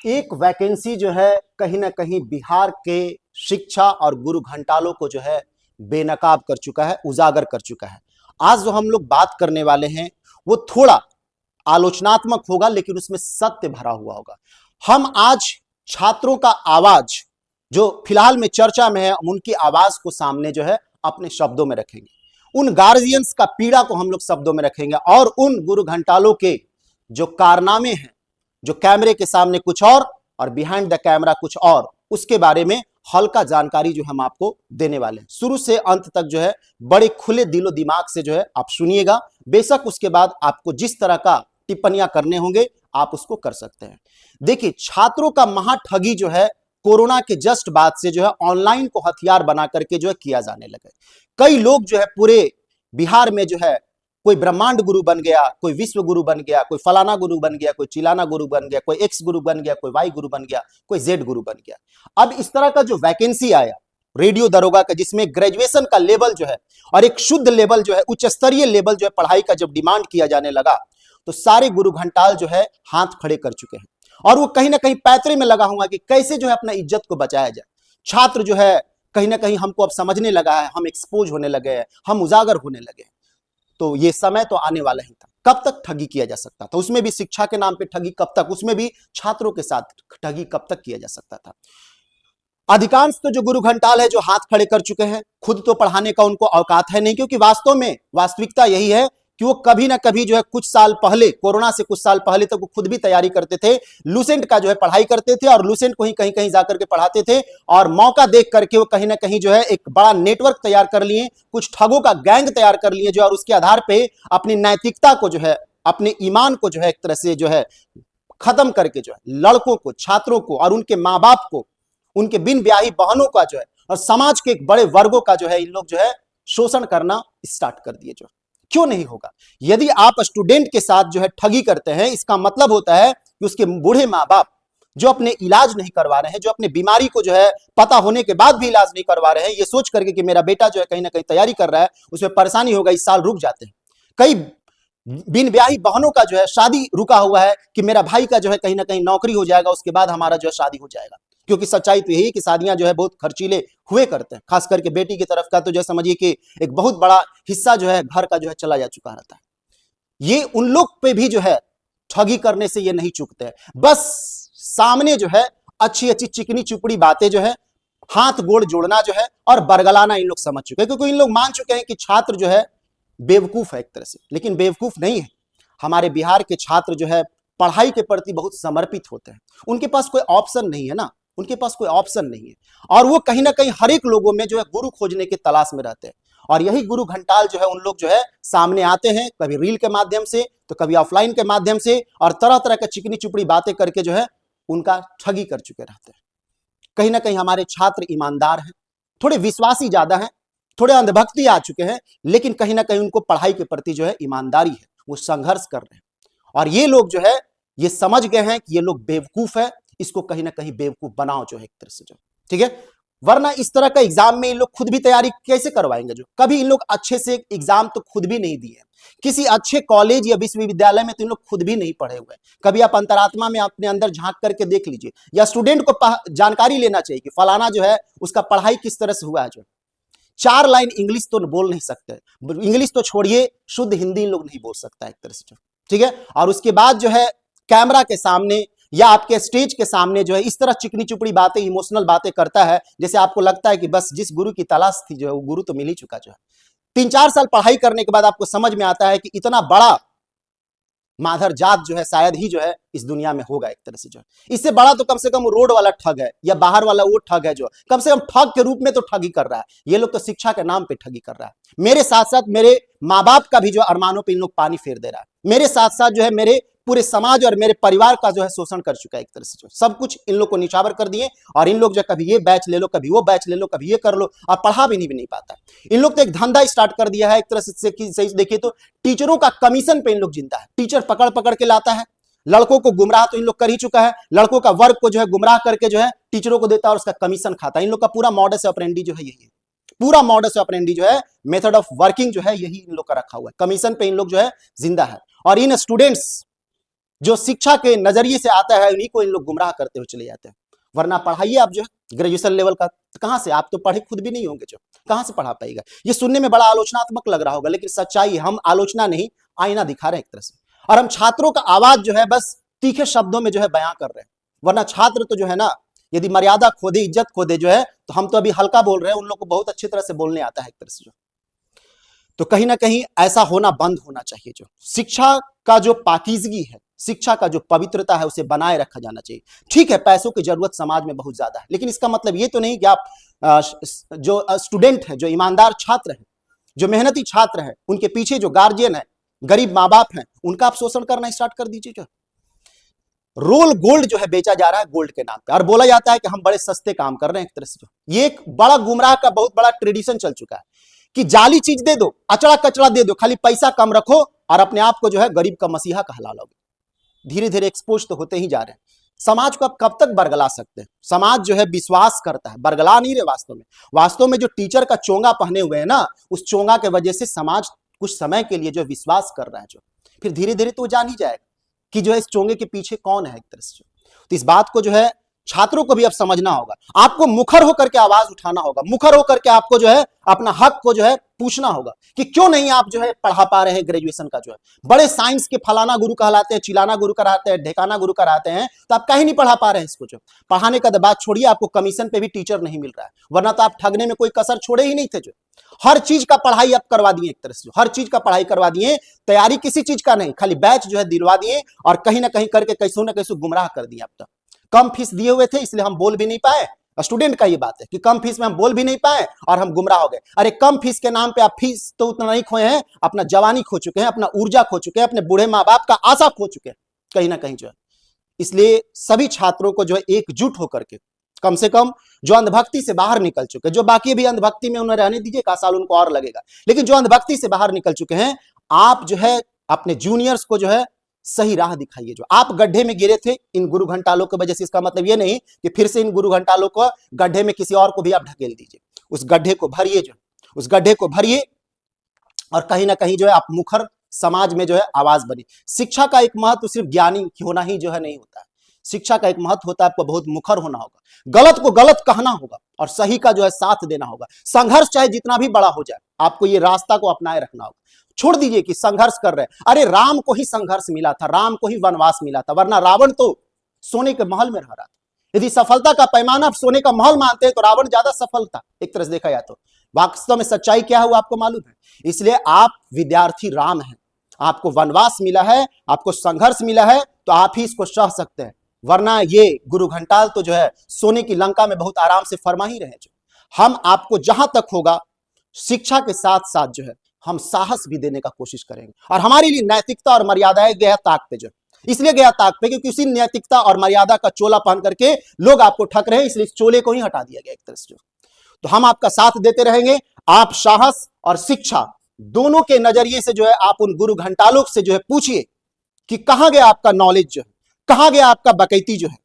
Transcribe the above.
एक वैकेंसी जो है कहीं ना कहीं बिहार के शिक्षा और गुरु घंटालों को जो है बेनकाब कर चुका है, उजागर कर चुका है। आज जो हम लोग बात करने वाले हैं वो थोड़ा आलोचनात्मक होगा, लेकिन उसमें सत्य भरा हुआ होगा। हम आज छात्रों का आवाज जो फिलहाल में चर्चा में है, हम उनकी आवाज को सामने जो है अपने शब्दों में रखेंगे, उन गार्जियंस का पीड़ा को हम लोग शब्दों में रखेंगे, और उन गुरु घंटालों के जो कारनामे हैं, जो कैमरे के सामने कुछ और बिहाइंड द कैमरा कुछ और, उसके बारे में हल्का जानकारी जो हम आपको देने वाले हैं। शुरू से अंत तक जो है बड़े खुले दिलो दिमाग से जो है आप सुनिएगा। बेशक उसके बाद आपको जिस तरह का टिप्पणियां करने होंगे आप उसको कर सकते हैं। देखिए, छात्रों का महा ठगी जो है कोरोना के जस्ट बाद से जो है ऑनलाइन को हथियार बना करके जो है किया जाने लगे। कई लोग जो है पूरे बिहार में जो है कोई ब्रह्मांड गुरु बन गया, कोई विश्व गुरु बन गया, कोई फलाना गुरु बन गया, कोई चिलाना गुरु बन गया, कोई एक्स गुरु बन गया, कोई वाई गुरु बन गया, कोई जेड गुरु बन गया। अब इस तरह का जो वैकेंसी आया रेडियो दरोगा का, जिसमें ग्रेजुएशन का लेवल जो है और एक शुद्ध लेवल जो है, उच्च स्तरीय लेवल जो है पढ़ाई का जब डिमांड किया जाने लगा, तो सारे गुरु घंटाल जो है हाथ खड़े कर चुके हैं, और वो कहीं ना कहीं पैतरे में लगा हुआ कि कैसे जो है अपना इज्जत को बचाया जाए। छात्र जो है कहीं ना कहीं हमको अब समझने लगा है, हम एक्सपोज होने लगे हैं, हम उजागर होने लगे हैं। तो ये समय तो आने वाला ही था। कब तक ठगी किया जा सकता था, उसमें भी शिक्षा के नाम पे ठगी कब तक, उसमें भी छात्रों के साथ ठगी कब तक किया जा सकता था। अधिकांश तो जो गुरु घंटाल है जो हाथ खड़े कर चुके हैं, खुद तो पढ़ाने का उनको औकात है नहीं, क्योंकि वास्तव में वास्तविकता यही है कि वो कभी ना कभी जो है कुछ साल पहले, कोरोना से कुछ साल पहले तक वो खुद भी तैयारी करते थे, लूसेंट का जो है पढ़ाई करते थे, और लूसेंट को ही कहीं कहीं जाकर के पढ़ाते थे, और मौका देख करके वो कहीं ना कहीं जो है एक बड़ा नेटवर्क तैयार कर लिए, कुछ ठगों का गैंग तैयार कर लिए, जो और उसके आधार पर अपनी नैतिकता को जो है, अपने ईमान को जो है एक तरह से जो है खत्म करके जो है लड़कों को, छात्रों को और उनके माँ बाप को, उनके बिन ब्याही बहनों का जो है और समाज के एक बड़े वर्गों का जो है इन लोग जो है शोषण करना स्टार्ट कर दिए। जो क्यों नहीं होगा? यदि आप स्टूडेंट के साथ जो है ठगी करते हैं, इसका मतलब होता है कि उसके बूढ़े माँ बाप जो अपने इलाज नहीं करवा रहे हैं, जो अपने बीमारी को जो है पता होने के बाद भी इलाज नहीं करवा रहे हैं, ये सोच करके कि मेरा बेटा जो है कहीं ना कहीं तैयारी कर रहा है, उसमें परेशानी होगा, इस साल रुक जाते हैं। कई बिन ब्याही बहनों का जो है शादी रुका हुआ है कि मेरा भाई का जो है कहीं ना कहीं नौकरी हो जाएगा, उसके बाद हमारा जो है शादी हो जाएगा। क्योंकि सच्चाई तो यही कि शादियां जो है बहुत खर्चीले हुए करते हैं, खास करके बेटी की तरफ का तो जो समझिए कि एक बहुत बड़ा हिस्सा जो है घर का जो है चला जा चुका रहता है। ये उन लोग पे भी जो है ठगी करने से ये नहीं चूकते हैं। बस सामने जो है अच्छी अच्छी चिकनी चुपड़ी बातें जो है, हाथ गोड़ जोड़ना जो है और बरगलाना इन लोग समझ चुके हैं, क्योंकि इन लोग मान चुके हैं कि छात्र जो है बेवकूफ है एक तरह से। लेकिन बेवकूफ नहीं है, हमारे बिहार के छात्र जो है पढ़ाई के प्रति बहुत समर्पित होते हैं। उनके पास कोई ऑप्शन नहीं है ना, उनके पास कोई ऑप्शन नहीं है, और वो कहीं ना कहीं हर एक लोगों में जो है गुरु खोजने की तलाश में रहते हैं। और यही गुरु घंटाल जो है उन लोग जो है सामने आते हैं, कभी रील के माध्यम से तो कभी ऑफलाइन के माध्यम से, और तरह तरह का चिकनी चुपड़ी बातें करके जो है उनका ठगी कर चुके रहते हैं। कहीं ना कहीं हमारे छात्र ईमानदार हैं, थोड़े विश्वासी ज्यादा हैं, थोड़े अंधभक्ति आ चुके हैं, लेकिन कहीं ना कहीं उनको पढ़ाई के प्रति जो है ईमानदारी है, वो संघर्ष कर रहे हैं। और ये लोग जो है ये समझ गए हैं कि ये लोग बेवकूफ है, इसको कहीं ना कहीं बेवकूफ बनाओ जो है एक तरह से जो, ठीक है। वरना इस तरह का एग्जाम में इन लोग खुद भी तैयारी कैसे करवाएंगे? जो कभी इन लोग अच्छे से एग्जाम तो खुद भी नहीं दिए, किसी अच्छे कॉलेज या विश्वविद्यालय में तो इन लोग खुद भी नहीं पढ़े हुए। कभी आप अंतरात्मा में अपने अंदर झांक करके देख लीजिए, या स्टूडेंट को जानकारी लेना चाहिए कि फलाना जो है उसका पढ़ाई किस तरह से हुआ है। जो 4 लाइन इंग्लिश तो बोल नहीं सकते, इंग्लिश तो छोड़िए, शुद्ध हिंदी इन लोग नहीं बोल सकता एक तरह से जो, ठीक है। और उसके बाद जो है कैमरा के सामने या आपके स्टेज के सामने जो है इस तरह चिकनी चुपड़ी बातें, इमोशनल बातें करता है, जैसे आपको लगता है कि बस जिस गुरु की तलाश थी जो है वो गुरु तो मिल ही चुका। जो है 3-4 साल पढ़ाई करने के बाद आपको समझ में आता है कि इतना बड़ा माधर जात जो है शायद ही जो है इस दुनिया में होगा एक तरह से। जो है इससे बड़ा तो कम से कम रोड वाला ठग है, या बाहर वाला वो ठग है जो कम से कम ठग के रूप में तो ठगी कर रहा है। ये लोग तो शिक्षा के नाम पे ठगी कर रहा है। मेरे साथ साथ मेरे माँ बाप का भी जो अरमानों पे इन लोग पानी फेर दे रहा है। मेरे साथ साथ जो है मेरे पूरे समाज और मेरे परिवार का जो है शोषण कर चुका है एक तरह से। जो सब कुछ इन लोग को निछावर कर दिए, और इन लोग जो कभी ये बैच ले लो, कभी वो बैच ले लो, कभी ये कर लो, और पढ़ा भी नहीं पाता। इन लोग तो एक धंधा स्टार्ट कर दिया है एक तरह से। सही देखिए तो टीचरों का कमीशन पे इन लोग जिंदा है। टीचर पकड़ पकड़ के लाता है, लड़कों को गुमराह तो इन लोग कर ही चुका है, लड़कों का वर्ग को जो है गुमराह करके जो है टीचरों को देता है और उसका कमीशन खाता है। इन लोग का पूरा मॉडस ऑपरेंडी जो है यही है, पूरा मॉडस ऑपरेंडी जो है, मेथड ऑफ वर्किंग जो है यही इन लोग का रखा हुआ है। कमीशन पे इन लोग जो है जिंदा है। और इन स्टूडेंट्स जो शिक्षा के नजरिए से आता है उन्हीं को इन लोग गुमराह करते हुए चले जाते हैं। वरना पढ़ाइए आप जो है ग्रेजुएशन लेवल का, कहां से, आप तो पढ़े खुद भी नहीं होंगे, जो कहां से पढ़ा पाएगा। ये सुनने में बड़ा आलोचनात्मक लग रहा होगा, लेकिन सच्चाई, हम आलोचना नहीं आईना दिखा रहे हैं एक तरह से, और हम छात्रों का आवाज जो है बस तीखे शब्दों में जो है बयां कर रहे हैं। वरना छात्र तो जो है ना, यदि मर्यादा खो दे, इज्जत खो दे जो है, तो हम तो अभी हल्का बोल रहे हैं, उन लोग को बहुत अच्छी तरह से बोलने आता है एक तरह से जो। तो कहीं ना कहीं ऐसा होना बंद होना चाहिए। जो शिक्षा का जो पाकीज़गी है, शिक्षा का जो पवित्रता है, उसे बनाए रखा जाना चाहिए। ठीक है, पैसों की जरूरत समाज में बहुत ज्यादा है, लेकिन इसका मतलब ये तो नहीं कि आप जो स्टूडेंट है, जो ईमानदार छात्र है, जो मेहनती छात्र है, उनके पीछे जो गार्जियन है, गरीब माँ बाप हैं, उनका आप शोषण करना स्टार्ट कर दीजिए। जो रोल गोल्ड जो है बेचा जा रहा है गोल्ड के नाम पे, और बोला जाता है कि हम बड़े सस्ते काम कर रहे हैं एक तरह से। जो ये एक बड़ा गुमराह का बहुत बड़ा ट्रेडिशन चल चुका है कि जाली चीज दे दो, अचड़ा कचड़ा दे दो, खाली पैसा कम रखो और अपने आप को जो है गरीब का मसीहा कहला लोगे। धीरे धीरे एक्सपोज तो होते ही जा रहे हैं। समाज को आप कब तक बरगला सकते हैं? समाज जो है विश्वास करता है, बरगला नहीं रहे वास्तव में जो टीचर का चोंगा पहने हुए हैं ना, उस चोंगा के वजह से समाज कुछ समय के लिए जो विश्वास कर रहा है, जो फिर धीरे धीरे तो जान ही जाएगा कि जो है इस चोंगे के पीछे कौन है एक तरह से। तो इस बात को जो है छात्रों को भी अब समझना होगा। आपको मुखर होकर के आवाज उठाना होगा, मुखर होकर के आपको जो है अपना हक को जो है पूछना होगा कि क्यों नहीं आप जो है पढ़ा पा रहे हैं ग्रेजुएशन का। जो है बड़े साइंस के फलाना गुरु कहलाते हैं, चिलाना गुरु कराते हैं, ढेकाना गुरु कराते हैं, तो आप कहीं नहीं पढ़ा पा रहे हैं इसको। जो पढ़ाने का बात छोड़िए, आपको कमीशन पे भी टीचर नहीं मिल रहा है, वरना तो आप ठगने में कोई कसर छोड़े ही नहीं थे। जो हर चीज का पढ़ाई आप करवा दिए एक तरह से, हर चीज का पढ़ाई करवा दिए, तैयारी किसी चीज का नहीं, खाली बैच जो है दिलवा दिए, और कहीं ना कहीं करके कैसो ना कैसो गुमराह कर दिए। अब तक कम फीस दिए हुए थे इसलिए हम बोल भी नहीं पाए। स्टूडेंट का ये बात है कि कम फीस में हम बोल भी नहीं पाए और हम गुमराह हो गए। अरे कम फीस के नाम पे आप फीस तो उतना नहीं खोए हैं, अपना जवानी खो चुके हैं, अपना ऊर्जा खो चुके हैं, अपने बूढ़े माँ बाप का आशा खो चुके हैं कहीं ना कहीं जो है। इसलिए सभी छात्रों को जो है एकजुट होकर के, कम से कम जो अंधभक्ति से बाहर निकल चुके हैं, जो बाकी भी अंधभक्ति में उन्हें रहने दीजिए, का साल उनको और लगेगा, लेकिन जो अंधभक्ति से बाहर निकल चुके हैं, आप जो है अपने जूनियर्स को जो है सही राह दिखाइए। जो आप गड्ढे में गिरे थे इन गुरु घंटालों की वजह से, इसका मतलब ये नहीं कि फिर से इन गुरु घंटालों को गड्ढे में किसी और को भी आप ढकेल दीजिए। उस गड्ढे को भरिए, जो उस गड्ढे को भरिए, और कहीं ना कहीं जो है आप मुखर समाज में जो है आवाज बनी। शिक्षा का एक महत्व सिर्फ ज्ञानी होना ही जो है नहीं होता है, शिक्षा का एक महत्व होता है आपको बहुत मुखर होना होगा, गलत को गलत कहना होगा और सही का जो है साथ देना होगा। संघर्ष चाहे जितना भी बड़ा हो जाए, आपको ये रास्ता को अपनाए रखना होगा। छोड़ दीजिए कि संघर्ष कर रहे हैं, अरे राम को ही संघर्ष मिला था, राम को ही वनवास मिला था, वरना रावण तो सोने के महल में रह रहा था। यदि सफलता का पैमाना सोने का महल मानते हैं तो रावण ज्यादा सफल था एक तरह से देखा जाए तो। वास्तव में सच्चाई क्या है वो आपको मालूम है। इसलिए आप विद्यार्थी राम हैं, आपको वनवास मिला है, आपको संघर्ष मिला है, तो आप ही इसको सह सकते हैं, वरना ये गुरु घंटाल तो जो है सोने की लंका में बहुत आराम से फरमा ही रहे। जो हम आपको जहां तक होगा शिक्षा के साथ साथ जो है हम साहस भी देने का कोशिश करेंगे, और हमारे लिए नैतिकता और मर्यादाएं गया ताक पे। जो इसलिए गया ताक पे क्योंकि उसी नैतिकता और मर्यादा का चोला पहन करके लोग आपको ठग रहे हैं, इसलिए इस चोले को ही हटा दिया गया एक तरह से। तो हम आपका साथ देते रहेंगे। आप साहस और शिक्षा दोनों के नजरिए से जो है आप उन गुरु घंटालों से जो है पूछिए कि कहां गया आपका नॉलेज, जो है कहां गया आपका बकैती जो है।